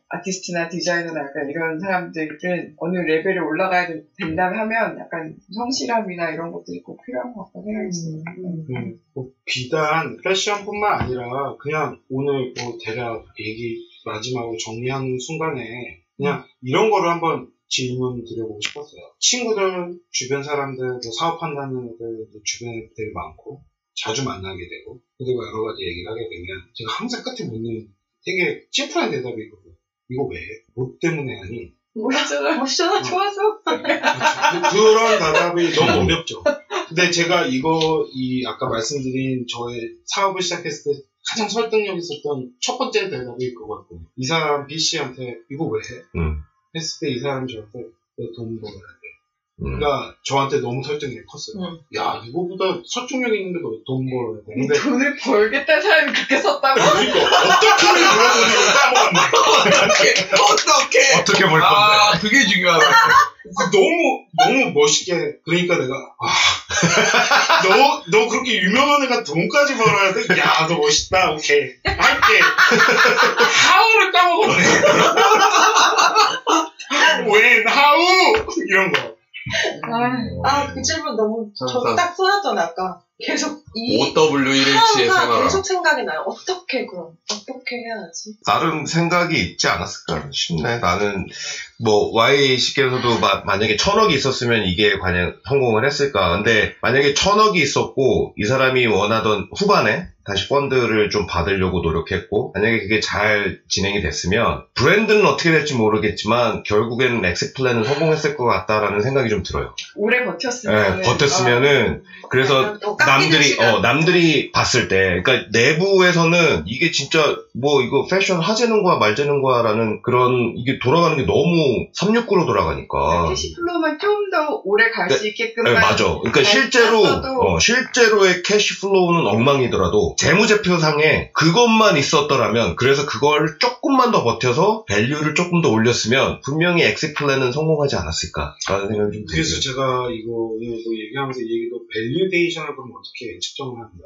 아티스트나 디자이너나 약간 이런 사람들은 어느 레벨에 올라가야 된다면 하면 약간 성실함이나 이런 것들이 꼭 필요한 것 같다는 생각이 들어요. 비단 패션뿐만 아니라 그냥 오늘 대략 얘기 마지막으로 정리하는 순간에 그냥 이런 거를 한번 질문 드려보고 싶었어요. 친구들, 주변 사람들, 사업한다는 애들, 주변에 되게 많고 자주 만나게 되고 그리고 여러 가지 얘기를 하게 되면 제가 항상 끝에 묻는 되게 심플한 대답이 있거든요. 이거 왜? 뭐 때문에 하니? 멋있잖아. 좋아서. 그런 답답이 너무 어렵죠. 근데 제가 아까 말씀드린 저의 사업을 시작했을 때 가장 설득력 있었던 첫 번째 대답이 그거였거든요. 이 사람 B씨한테 이거 왜 해? 했을 때 이 사람이 저한테 너 돈 벌어야 돼. 그러니까 저한테 너무 설득력이 컸어요. 야, 이거보다 설득력 있는데 너 돈 벌어야 돼. 근데 돈을 벌겠다는 사람이 그렇게 썼다고? 그러니까 어떻게 물어보는 까먹었네. 어떻게 벌 건데? 그게 중요하다. 너무 멋있게. 그러니까 내가 너 그렇게 유명한 애가 돈까지 벌어야 돼? 야, 너 멋있다. 오케이, 할게. 하우를 까먹었네. When, how 이런 거. 그 질문 너무 저도 딱 쏟았잖아 아까. 계속 OWLH의 생활. 계속 생각이 나요. 어떻게 해야지? 나름 생각이 있지 않았을까 싶네. 나는 YC께서도 만약에 1000억이 있었으면 이게 과연 성공을 했을까. 근데 만약에 1000억이 있었고 이 사람이 원하던 후반에 다시 펀드를 좀 받으려고 노력했고 만약에 그게 잘 진행이 됐으면 브랜드는 어떻게 될지 모르겠지만 결국에는 엑스플랜은 성공했을 것 같다라는 생각이 좀 들어요. 오래 버텼으면. 네, 버텼으면은 그래서 남들이 봤을 때 그러니까 내부에서는 이게 진짜 이거 패션 하재는 거야 말재는 거야라는 그런 이게 돌아가는 게 너무 369로 돌아가니까 캐시플로우만 좀 더 오래 갈 수 있게끔. 네, 맞아. 그러니까 실제로의 캐시플로우는 엉망이더라도 재무제표상에 그것만 있었더라면 그래서 그걸 조금만 더 버텨서 밸류를 조금 더 올렸으면 분명히 엑스플랜은 성공하지 않았을까라는 생각이 좀 들어요. 그래서 제가 이거 얘기하면서 얘기도 밸류데이션을 그럼 어떻게 측정을 합니다.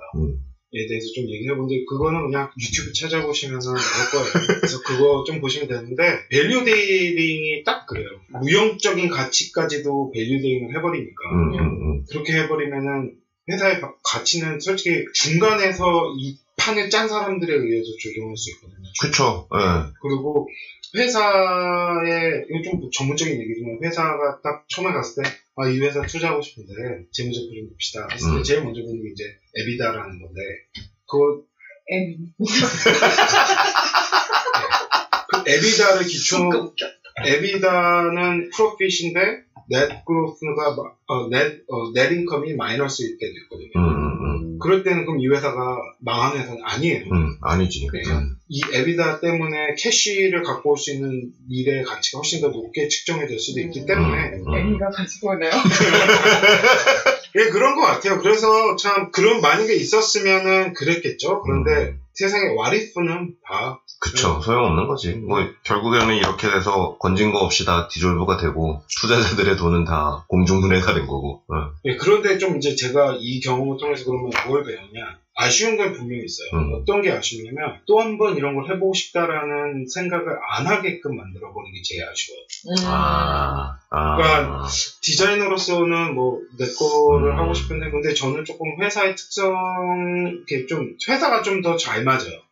에 대해서 좀 얘기해본데 그거는 그냥 유튜브 찾아보시면 나올 거예요. 그래서 그거 좀 보시면 되는데 밸류데이링이 딱 그래요. 무형적인 가치까지도 밸류데이링을 해버리니까 그렇게 해버리면은 회사의 가치는 솔직히 중간에서 이 판을 짠 사람들에 의해서 조정할 수 있거든요. 그쵸. 그리고 회사에, 이거 좀 전문적인 얘기지만, 회사가 딱 처음에 갔을 때, 이 회사 투자하고 싶은데, 재무제표 좀 봅시다. 했을 때, 제일 먼저 보는 게 이제, 에비다라는 건데, 그 에비다를 에비다는 프로핏인데, 넷 그로스가, 넷 인컴이 마이너스일 때도 있거든요. 그럴 때는 그럼 이 회사가 망하는 회사는 아니에요. 아니지. 이 에비다 때문에 캐시를 갖고 올 수 있는 미래의 가치가 훨씬 더 높게 측정이 될 수도 있기 때문에. 에비가 가지고 오네요. 예, 그런 것 같아요. 그래서 참, 만약에 있었으면은 그랬겠죠. 그런데 세상에 와리프는 다. 그쵸. 소용없는 거지. 결국에는 이렇게 돼서 건진 거 없이 다 디졸브가 되고, 투자자들의 돈은 다 공중분해가 된 거고. 예, 그런데 좀 이제 제가 이 경험을 통해서 그러면 뭘 배웠냐. 아쉬운 건 분명히 있어요. 어떤 게 아쉽냐면, 또 한 번 이런 걸 해보고 싶다라는 생각을 안 하게끔 만들어버리는 게 제일 아쉬워요. 그러니까, 디자이너로서는 내 거를 하고 싶은데, 근데 저는 조금 회사의 특성, 회사가 좀 더 잘 맞아요.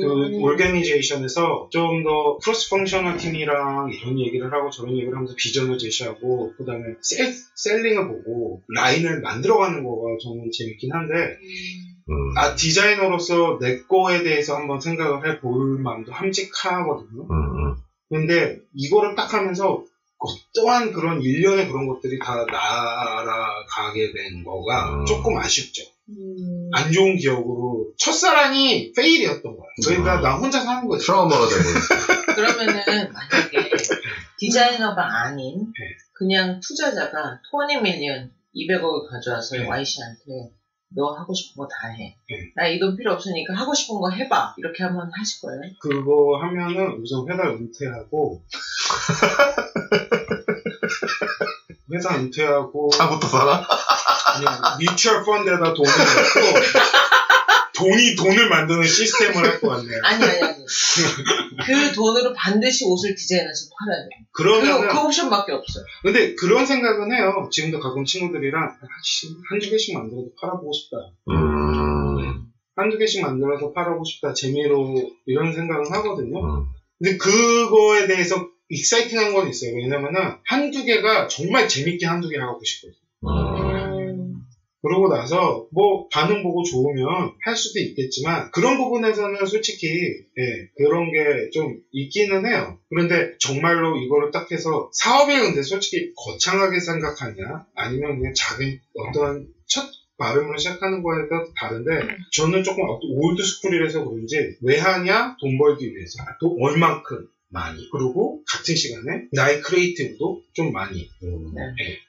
그 오르게니제이션에서 좀 더 크로스 펑셔널 팀이랑 이런 얘기를 하고 저런 얘기를 하면서 비전을 제시하고 그 다음에 셀링을 보고 라인을 만들어가는 거가 저는 재밌긴 한데 디자이너로서 내 거에 대해서 한번 생각을 해볼 마음도 함직하거든요. 근데 이거를 딱 하면서 어떠한 그런 일련의 그런 것들이 다 날아가게 된 거가 조금 아쉽죠. 안 좋은 기억으로 첫사랑이 페일이었던 거야. 그러니까 나 혼자 사는 거지. 트라우마가 되고. 그러면은 만약에 디자이너가 아닌 그냥 투자자가 20 밀리언 200억을 가져와서 YC한테 너 하고 싶은 거 다 해. 나 이 돈 필요 없으니까 하고 싶은 거 해봐. 이렇게 하면 하실 거예요? 그거 하면은 우선 회사 은퇴하고 회사 은퇴하고 차부터 사나? 그냥 뮤추얼 펀드에다 돈을 넣고 돈을 만드는 시스템을 할 것 같네요. 아니. 그 돈으로 반드시 옷을 디자인해서 팔아야 돼. 그러면 그 옵션밖에 없어요. 근데 그런 생각은 해요. 지금도 가끔 친구들이랑 한두 개씩 만들어서 팔아보고 싶다. 한두 개씩 만들어서 팔아보고 싶다. 재미로 이런 생각은 하거든요. 근데 그거에 대해서 익사이팅한 건 있어요. 왜냐면은 한두 개가 정말 재밌게 한두 개 하고 싶거든요. 그러고 나서 뭐 반응 보고 좋으면 할 수도 있겠지만 그런 부분에서는 솔직히 그런 게 좀 있기는 해요. 그런데 정말로 이거를 딱 해서 사업이 근데 솔직히 거창하게 생각하냐 아니면 그냥 작은 어떤 첫 발음으로 시작하는 거에 따라 다른데 저는 조금 올드 스쿨이라서 그런지 왜 하냐? 돈 벌기 위해서. 또 얼만큼? 많이. 그리고 같은 시간에 나의 크리에이티브도 좀 많이.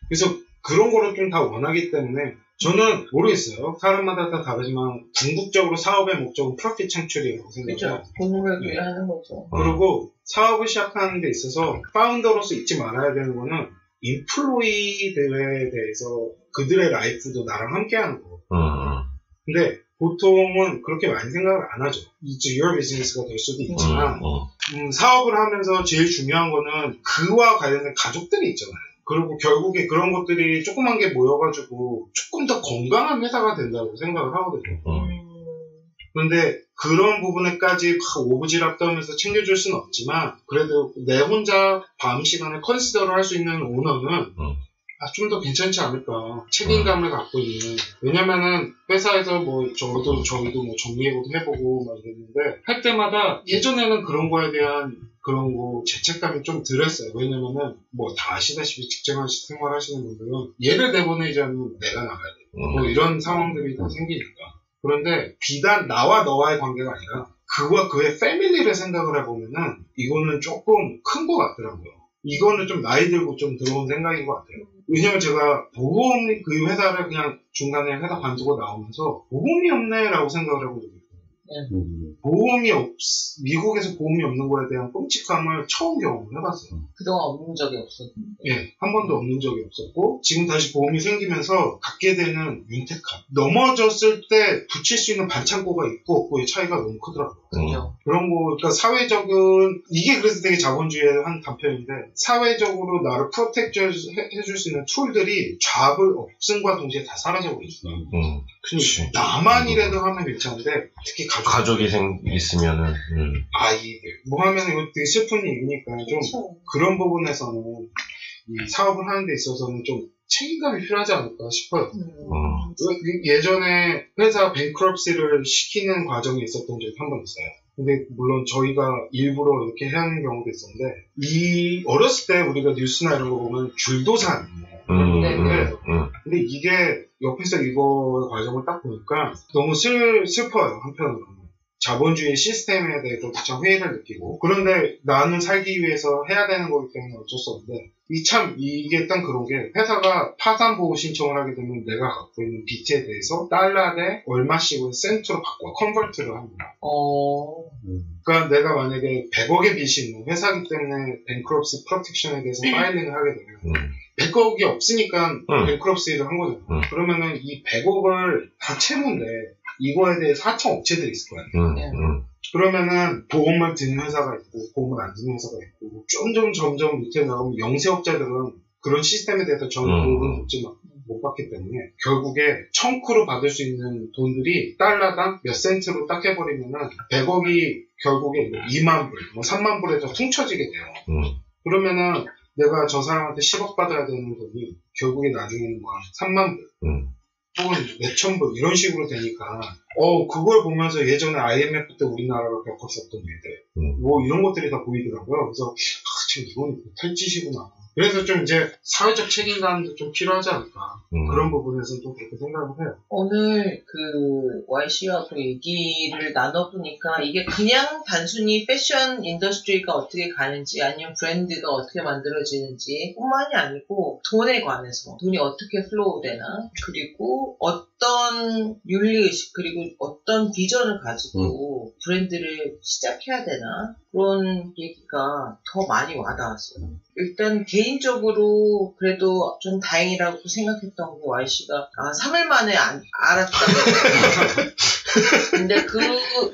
그래서 그런 거를 좀 다 원하기 때문에 저는 모르겠어요. 사람마다 다 다르지만 궁극적으로 사업의 목적은 프로핏 창출이라고 생각해요. 돈을 위해 하는 거죠. 그리고 사업을 시작하는 데 있어서 파운더로서 잊지 말아야 되는 거는 인플로이들에 대해서 그들의 라이프도 나랑 함께 하는 거. 근데 보통은 그렇게 많이 생각을 안 하죠. It's your business가 될 수도 있지만 사업을 하면서 제일 중요한 거는 그와 관련된 가족들이 있잖아요. 그리고 결국에 그런 것들이 조그만 게 모여가지고 조금 더 건강한 회사가 된다고 생각을 하거든요. 그런데 그런 부분에까지 오브지랖 떠면서 챙겨줄 수는 없지만 그래도 내 혼자 밤 시간에 컨시더를 할 수 있는 오너는 좀 더 괜찮지 않을까. 책임감을 갖고 있는. 왜냐면은 회사에서 뭐 저희도 뭐 정리해보도 해보고 막 이랬는데 할 때마다 예전에는 그런 거에 대한 그런 거 죄책감이 좀 덜했어요. 왜냐면은 뭐 다 아시다시피 직장 생활 하시는 분들은 얘를 내보내자면 내가 나가야 돼. 뭐 이런 상황들이 다 생기니까. 그런데 비단 나와 너와의 관계가 아니라 그와 그의 패밀리를 생각을 해보면은 이거는 조금 큰 것 같더라고요. 이거는 좀 나이 들고 좀 들어온 생각인 것 같아요. 왜냐면 제가 보험 그 회사를 그냥 중간에 회사 관두고 나오면서 보험이 없네라고 생각을 해보거든요. 미국에서 보험이 없는 거에 대한 끔찍함을 처음 경험을 해봤어요. 그동안 없는 적이 없었는데. 예, 한 번도 없는 적이 없었고, 지금 다시 보험이 생기면서 갖게 되는 윤택함. 넘어졌을 때 붙일 수 있는 반창고가 있고 없고의 차이가 너무 크더라고요. 그런 거, 그러니까 사회적인, 이게 그래서 되게 자본주의의 한 단편인데, 사회적으로 나를 프로텍트 해줄 수 있는 툴들이 잡을 없음과 동시에 다 사라져버렸어요. 나만이라도 하면 괜찮은데, 특히 가족이 있으면은, 아이들. 뭐 하면 이거 되게 슬픈 얘기니까 좀 그런 부분에서는 이 사업을 하는 데 있어서는 좀 책임감이 필요하지 않을까 싶어요. 예전에 회사 뱅크럽시를 시키는 과정이 있었던 적이 한 번 있어요. 근데 물론 저희가 일부러 이렇게 해야 하는 경우도 있었는데 어렸을 때 우리가 뉴스나 이런 거 보면 줄도산 근데 이게 옆에서 이거 과정을 딱 보니까 너무 슬퍼요. 한편으로는. 자본주의 시스템에 대해서 가장 회의를 느끼고 그런데 나는 살기 위해서 해야 되는 거기 때문에 어쩔 수 없는데 이게 딱 그런 게 회사가 파산 보호 신청을 하게 되면 내가 갖고 있는 빚에 대해서 달러에 얼마씩을 센트로 바꿔 컨버트를 합니다. 그러니까 내가 만약에 100억의 빚이 있는 회사이기 때문에 뱅크럽시 프로텍션에 대해서 파일링을 하게 되면 100억이 없으니까 뱅크럽시를 한 거잖아요. 그러면은 이 100억을 다 채무인데 이거에 대해서 하청 업체들이 있을 거예요. 그러면은 보험을 드는 회사가 있고 보험을 안 드는 회사가 있고 점점 밑에 나가면 영세업자들은 그런 시스템에 대해서 전혀 도움을 못 받기 때문에 결국에 청크로 받을 수 있는 돈들이 달러당 몇 센트로 딱 해버리면은 100억이 결국에 2만 불, 3만 불에서 퉁쳐지게 돼요. 그러면은 내가 저 사람한테 10억 받아야 되는 돈이 결국에 나중에는 뭐 3만 불. 혹은 몇천 불 이런 식으로 되니까 그걸 보면서 예전에 IMF 때 우리나라가 겪었었던 일들 뭐 이런 것들이 다 보이더라고요. 그래서 참 이건 못할 짓이구나. 그래서 좀 이제 사회적 책임감도 좀 필요하지 않을까 그런 부분에서 좀 그렇게 생각을 해요. 오늘 그 YC하고 얘기를 나눠보니까 이게 그냥 단순히 패션 인더스트리가 어떻게 가는지 아니면 브랜드가 어떻게 만들어지는지 뿐만이 아니고 돈에 관해서 돈이 어떻게 플로우 되나 그리고 어떤 윤리의식 그리고 어떤 비전을 가지고 브랜드를 시작해야 되나 그런 얘기가 더 많이 와닿았어요. 일단 개인적으로 그래도 좀 다행이라고 생각했던 게 YC가 3일 만에 알았다고 근데 그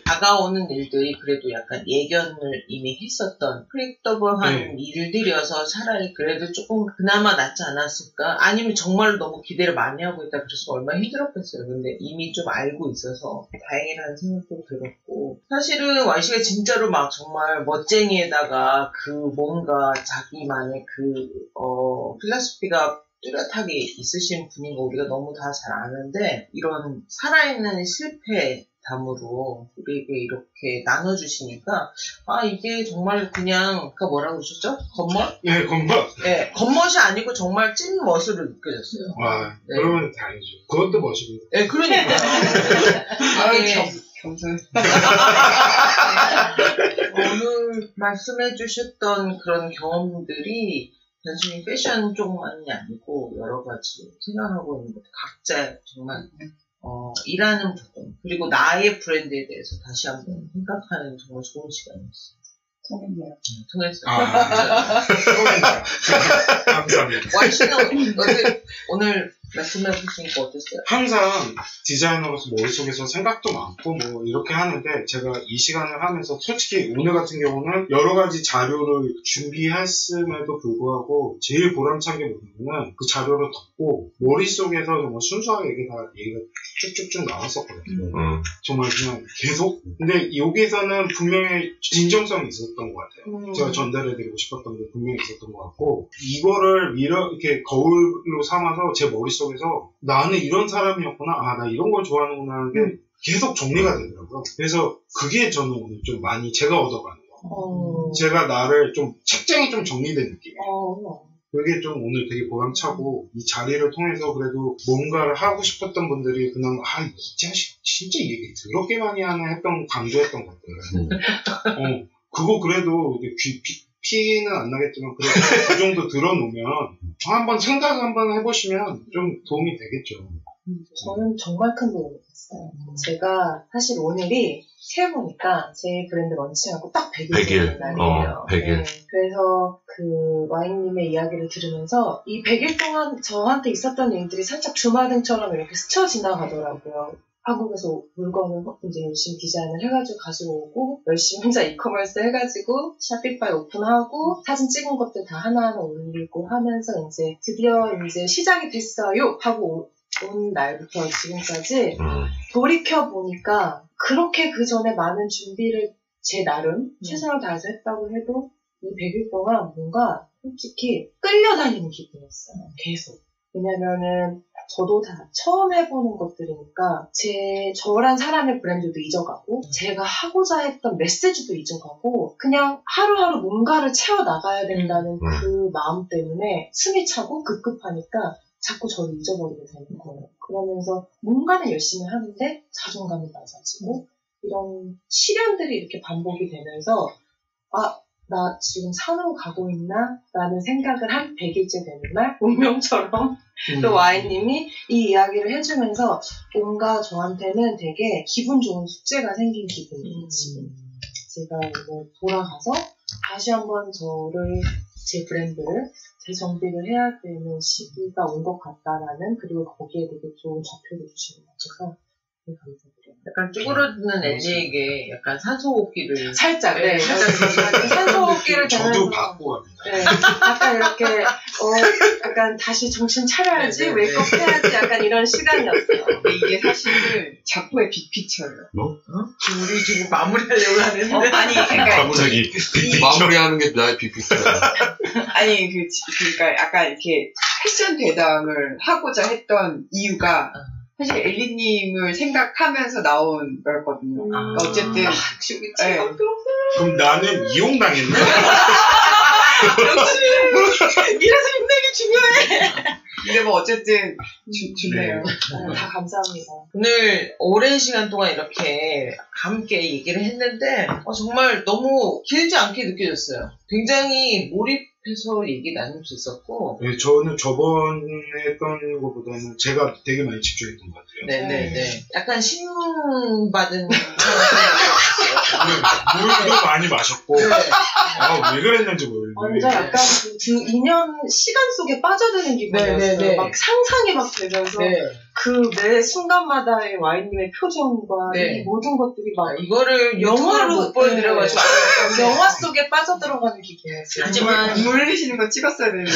다가오는 일들이 그래도 약간 예견을 이미 했었던 프리딕더블한 일들이어서 차라리 그래도 조금 그나마 낫지 않았을까 아니면 정말로 너무 기대를 많이 하고 있다 그래서 얼마나 힘들었겠어요. 근데 이미 좀 알고 있어서 다행이라는 생각도 들었고 사실은 YC가 진짜로 막 정말 멋쟁이에다가 그 뭔가 자기만의 그 필라소피가 뚜렷하게 있으신 분인 거 우리가 너무 다 잘 아는데 이런 살아있는 실패담으로 우리에게 이렇게 나눠주시니까 이게 정말 그냥 그 뭐라고 그러셨죠? 겉멋? 네, 겉멋. 네, 겉멋이 아니고 정말 찐 멋으로 느껴졌어요. 네. 그러면 다행이죠. 그것도 멋입니다. 네, 그러니까요. 겸손. 오늘 말씀해 주셨던 그런 경험들이 단순히 패션 쪽만이 아니고 여러 가지 생각하고 있는 것들 각자 정말 일하는 부분 그리고 나의 브랜드에 대해서 다시 한번 생각하는 정말 좋은 시간이었어요. 통했네요. 통했어요. 감사합니다. YC는 오늘 말씀해 주시니까 어땠어요? 항상 디자이너로서 머릿속에서 생각도 많고 뭐 이렇게 하는데 제가 이 시간을 하면서 솔직히 오늘 같은 경우는 여러 가지 자료를 준비했음에도 불구하고 제일 보람찬 게 뭐냐면 그 자료를 덮고 머릿속에서 정말 순수하게 얘기가 쭉쭉쭉 나왔었거든요. 정말 그냥 계속. 근데 여기서는 분명히 진정성이 있었던 것 같아요. 제가 전달해드리고 싶었던 게 분명히 있었던 것 같고 이거를 이렇게 거울로 삼아서 제 머릿속에서 나는 이런 사람이었구나, 나 이런 걸 좋아하는구나 하는 게 계속 정리가 되더라고요. 그래서 그게 저는 오늘 좀 많이 제가 얻어가는 거. 제가 나를 좀 책장이 좀 정리된 느낌이에요. 그게 좀 오늘 되게 보람차고 이 자리를 통해서 그래도 뭔가를 하고 싶었던 분들이 그나마 이 자식 진짜 이 얘기 더럽게 많이 하네 했던 강조했던 것들. 그거 그래도 피는 안 나겠지만 그래도 그 정도 들어놓으면 한번 생각 한번 해보시면 좀 도움이 되겠죠. 저는 정말 큰 도움이 됐어요. 제가 사실 오늘이 세어보니까 제 브랜드 런칭하고 딱 100일 날이에요. 100일. 네, 그래서 그 와인님의 이야기를 들으면서 이 100일 동안 저한테 있었던 일들이 살짝 주마등처럼 이렇게 스쳐 지나가더라고요. 한국에서 물건을 이제 열심히 디자인을 해가지고 가지고 오고 열심히 혼자 이커머스 해가지고 샤피파이 오픈하고 사진 찍은 것들 다 하나하나 올리고 하면서 이제 드디어 이제 시작이 됐어요 하고 온 날부터 지금까지 돌이켜보니까 그렇게 그 전에 많은 준비를 제 나름 최선을 다해서 했다고 해도 이 100일 동안 뭔가 솔직히 끌려다니는 기분이었어요. 계속. 왜냐면은 저도 다 처음 해보는 것들이니까 저란 사람의 브랜드도 잊어가고 제가 하고자 했던 메시지도 잊어가고 그냥 하루하루 뭔가를 채워나가야 된다는 그 마음 때문에 숨이 차고 급급하니까 자꾸 저를 잊어버리게 되는 거예요. 그러면서 뭔가는 열심히 하는데 자존감이 낮아지고 이런 시련들이 이렇게 반복이 되면서 나 지금 산으로 가고 있나? 라는 생각을 한 100일째 되는 날 운명처럼 또 와인님이 이 이야기를 해주면서 뭔가 저한테는 되게 기분 좋은 숙제가 생긴 기분이에요. 지금 제가 오늘 돌아가서 다시 한번 제 브랜드를 재정비를 해야 되는 시기가 온 것 같다라는 그리고 거기에 되게 좋은 좌표를 주시는 것 같아서 되게 감사드려요. 약간 쭈그러드는 엘리에게 약간 산소호흡기를 살짝 산소호흡기를 저도 받고 합니다. 네, 약간 이렇게 약간 다시 정신 차려야지 웨이크업 해야지 약간 이런 시간이었어요. 근데 이게 사실 작품의 빅피처예요. 우리 지금 마무리하려고 하는데 아니 그러니까 갑자기 마무리하는 게 나의 빅피처야. 아니 그러니까 약간 이렇게 패션 대담을 하고자 했던 이유가 사실 엘리님을 생각하면서 나온 거였거든요. 어쨌든 네. 그럼 나는 이용당했나? 역시 이래서 인맥이 중요해. 근데 뭐 어쨌든 좋네요. 다 감사합니다. 오늘 오랜 시간 동안 이렇게 함께 얘기를 했는데 정말 너무 길지 않게 느껴졌어요. 굉장히 몰입해서 얘기 나눌 수 있었고 네, 저는 저번에 했던 것보다는 제가 되게 많이 집중했던 것 같아요. 네네네. 약간 신받은 물도 많이 마셨고 네. 왜 그랬는지 모르겠는데 완전 약간 그 2년 시간 속에 빠져드는 기분이었어요. 네네네. 막 상상이 막 되면서 그 매 순간마다의 와인님의 표정과 이 모든 것들이 막 이거를 영화로 못 보여드려가지고 영화 속에 빠져들어가는 기분이었어요. 하지만 눈물 흘리시는 거 찍었어야 되는데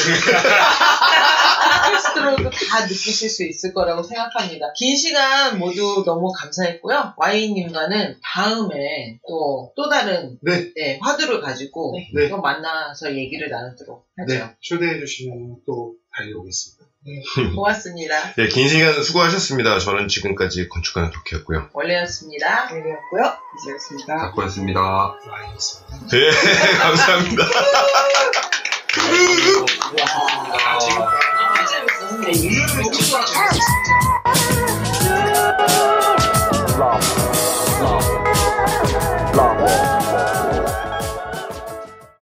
팟캐스트로도 다 느끼실 수 있을 거라고 생각합니다. 긴 시간 모두 너무 감사했고요. 와인님과는 다음에 또 다른 화두를 가지고 또 만나서 얘기를 나누도록 하죠. 초대해 주시면 또 달려오겠습니다. 고맙습니다. 네, 긴 시간 수고하셨습니다. 저는 지금까지 건축가는 덕혜였고요. 원래였습니다. 원래였고요. 이제였습니다. 덕구였습니다. 네, 감사합니다. 지금